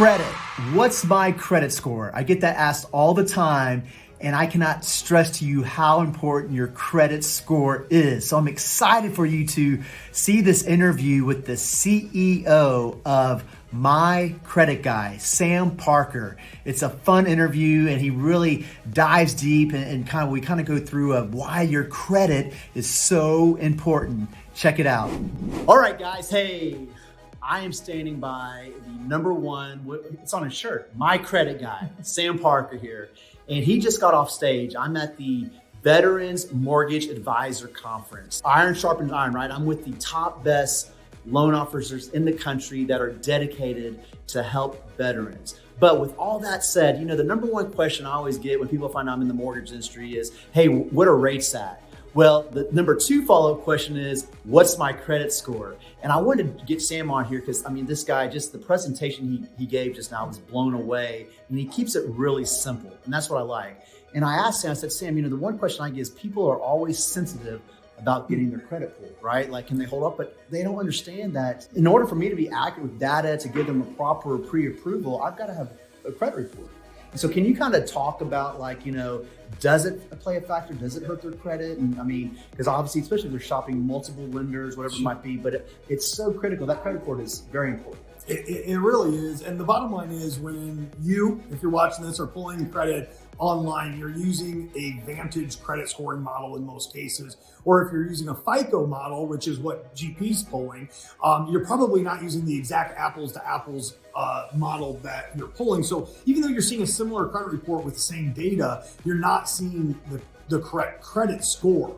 Credit. What's my credit score? I get that asked all the time, and I cannot stress to you how important your credit score is. So I'm excited for you to see this interview with the CEO of My Credit Guy, Sam Parker. It's a fun interview, and he really dives deep and we kind of go through why your credit is so important. Check it out. All right, guys. Hey, I am standing by the number one, it's on his shirt, My Credit Guy, Sam Parker here. And he just got off stage. I'm at the Veterans Mortgage Advisor Conference. Iron sharpens iron, right? I'm with the top best loan officers in the country that are dedicated to help veterans. But with all that said, you know, the number one question I always get when people find out I'm in the mortgage industry is, hey, what are rates at? Well, the number two follow-up question is, what's my credit score? And I wanted to get Sam on here because, I mean, this guy, just the presentation he gave just now was blown away, and he keeps it really simple, and that's what I like. And I asked Sam, I said, Sam, you know, the one question I get is people are always sensitive about getting their credit pulled, right? Like, can they hold up? But they don't understand that in order for me to be accurate with data, to give them a proper pre-approval, I've got to have a credit report. So can you kind of talk about, like, you know, does it play a factor? Does it hurt their credit? And I mean, because obviously, especially if they're shopping multiple lenders, whatever it might be, but it's so critical. That credit report is very important. It really is. And the bottom line is when you, if you're watching this, are pulling credit online, you're using a Vantage credit scoring model in most cases. Or if you're using a FICO model, which is what GP's pulling, you're probably not using the exact apples to apples model that you're pulling. So even though you're seeing a similar credit report with the same data, you're not seeing the correct credit score.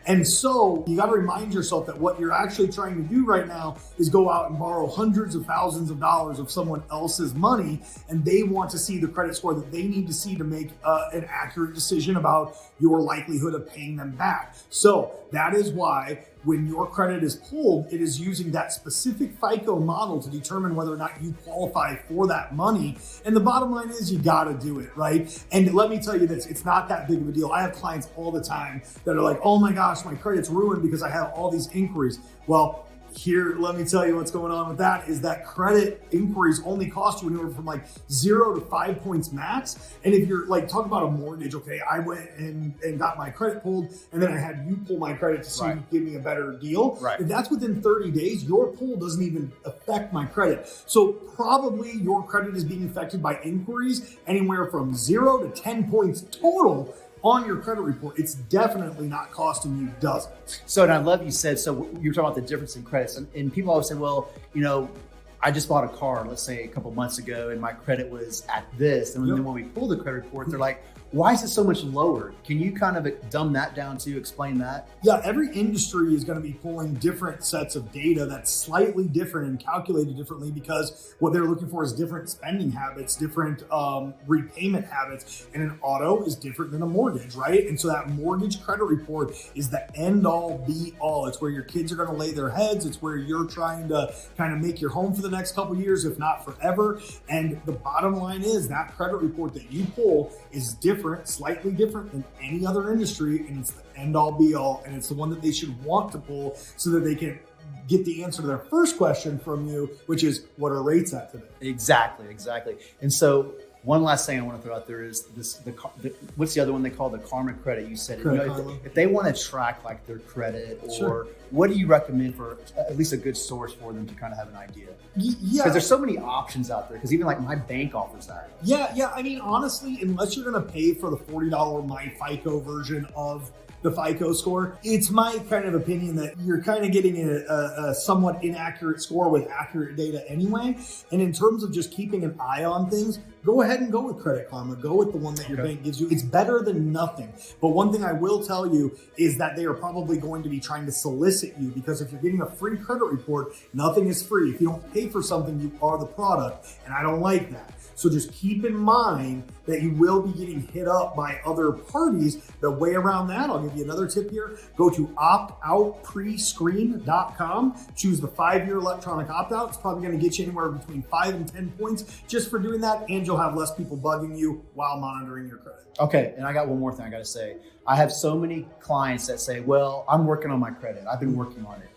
And so you got to remind yourself that what you're actually trying to do right now is go out and borrow hundreds of thousands of dollars of someone else's money, and they want to see the credit score that they need to see to make an accurate decision about your likelihood of paying them back. So that is why when your credit is pulled, it is using that specific FICO model to determine whether or not you qualify for that money. And the bottom line is you got to do it, right? And let me tell you this, it's not that big of a deal. I have clients all the time that are like, oh my gosh, my credit's ruined because I have all these inquiries. Well, here, let me tell you what's going on with that is that credit inquiries only cost you anywhere from like 0 to 5 points max. And if you're like, talk about a mortgage, okay, I went and got my credit pulled, and then I had you pull my credit to see if you give me a better deal. Right. If that's within 30 days, your pull doesn't even affect my credit. So probably your credit is being affected by inquiries anywhere from 0 to 10 points total on your credit report. It's definitely not costing you dozens. So, and I love you said, so you were talking about the difference in credits, and people always say, well, you know, I just bought a car, let's say a couple months ago, and my credit was at this. And then when we pull the credit report, they're like, why is it so much lower? Can you kind of dumb that down to explain that? Yeah, every industry is going to be pulling different sets of data that's slightly different and calculated differently because what they're looking for is different spending habits, different repayment habits, and an auto is different than a mortgage, right? And so that mortgage credit report is the end all be all. It's where your kids are going to lay their heads. It's where you're trying to kind of make your home for the next couple of years, if not forever. And the bottom line is that credit report that you pull is different, slightly different than any other industry, and it's the end all be all, and it's the one that they should want to pull so that they can get the answer to their first question from you, which is, what are rates at today? Exactly. And so one last thing I want to throw out there is what's the other one they call the Karma Credit? You said, you know, if they want to track like their credit, or what do you recommend for at least a good source for them to kind of have an idea? Yeah, because there's so many options out there. Because even like my bank offers that. Yeah. I mean, honestly, unless you're going to pay for the $40 My FICO version of the FICO score, it's my kind of opinion that you're kind of getting a somewhat inaccurate score with accurate data anyway. And in terms of just keeping an eye on things, go ahead and go with Credit Karma. Go with the one that your bank gives you. It's better than nothing. But one thing I will tell you is that they are probably going to be trying to solicit you, because if you're getting a free credit report, nothing is free. If you don't pay for something, you are the product. And I don't like that. So just keep in mind that you will be getting hit up by other parties. The way around that, I'll give you another tip here. Go to optoutprescreen.com. Choose the 5-year electronic opt-out. It's probably going to get you anywhere between 5 and 10 points just for doing that, and you'll have less people bugging you while monitoring your credit. Okay, and I got one more thing I got to say. I have so many clients that say, well, I'm working on my credit. I've been working on it.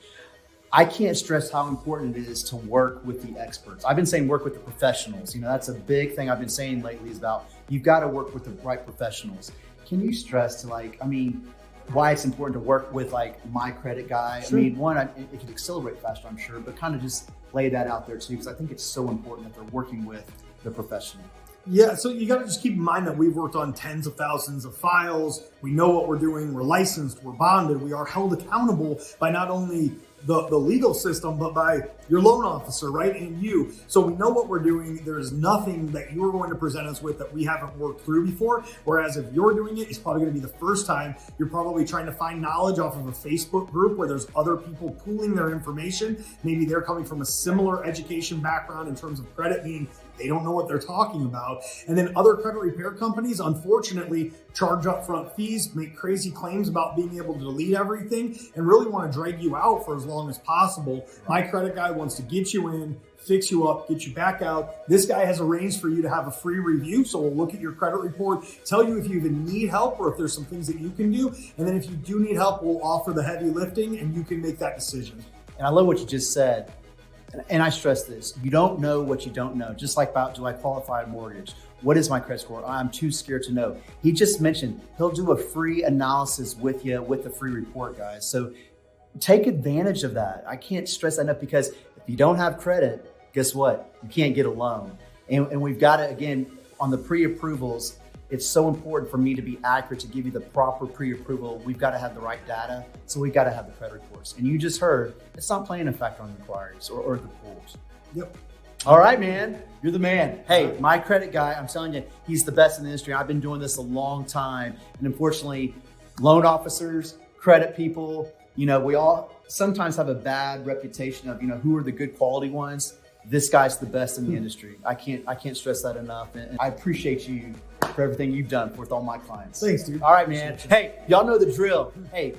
I can't stress how important it is to work with the experts. I've been saying work with the professionals. That's a big thing I've been saying lately is about you've got to work with the right professionals. Can you stress why it's important to work with like My Credit Guy? Sure. One, it could accelerate faster, I'm sure, but kind of just lay that out there too, because I think it's so important that they're working with the professional. Yeah, so you got to just keep in mind that we've worked on tens of thousands of files. We know what we're doing. We're licensed. We're bonded. We are held accountable by not only the legal system, but by your loan officer, right? And you. So we know what we're doing. There's nothing that you're going to present us with that we haven't worked through before. Whereas if you're doing it, it's probably going to be the first time. You're probably trying to find knowledge off of a Facebook group where there's other people pooling their information. Maybe they're coming from a similar education background in terms of credit, meaning they don't know what they're talking about. And then other credit repair companies, unfortunately, charge upfront fees, make crazy claims about being able to delete everything, and really want to drag you out for as long as possible. My Credit Guy wants to get you in, fix you up, get you back out. This guy has arranged for you to have a free review. So we'll look at your credit report, tell you if you even need help or if there's some things that you can do. And then if you do need help, we'll offer the heavy lifting and you can make that decision. And I love what you just said. And I stress this, you don't know what you don't know. Just like about, do I qualify a mortgage? What is my credit score? I'm too scared to know. He just mentioned he'll do a free analysis with you with the free report, guys. So take advantage of that. I can't stress that enough, because if you don't have credit, guess what? You can't get a loan. And we've got to, again, on the pre-approvals, it's so important for me to be accurate, to give you the proper pre-approval. We've got to have the right data. So we've got to have the credit reports. And you just heard, it's not playing a factor on the inquiries or the pools. Yep. All right, man. You're the man. Hey, My Credit Guy, I'm telling you, he's the best in the industry. I've been doing this a long time. And unfortunately, loan officers, credit people, we all sometimes have a bad reputation of, who are the good quality ones. This guy's the best in the industry. I can't stress that enough. And I appreciate you for everything you've done with all my clients. Thanks, dude. All right, man. Hey, y'all know the drill. Hey,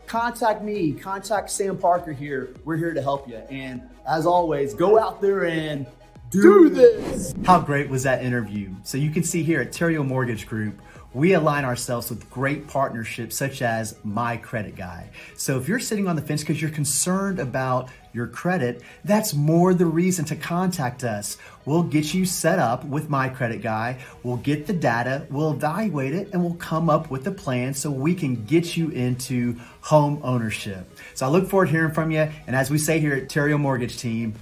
contact me, contact Sam Parker here. We're here to help you. And as always, go out there and do this. How great was that interview? So you can see here at Theriot Mortgage Group, we align ourselves with great partnerships such as My Credit Guy. So if you're sitting on the fence because you're concerned about your credit, that's more the reason to contact us. We'll get you set up with My Credit Guy. We'll get the data, we'll evaluate it, and we'll come up with a plan so we can get you into home ownership. So I look forward to hearing from you. And as we say here at Theriot Mortgage Team,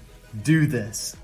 do this.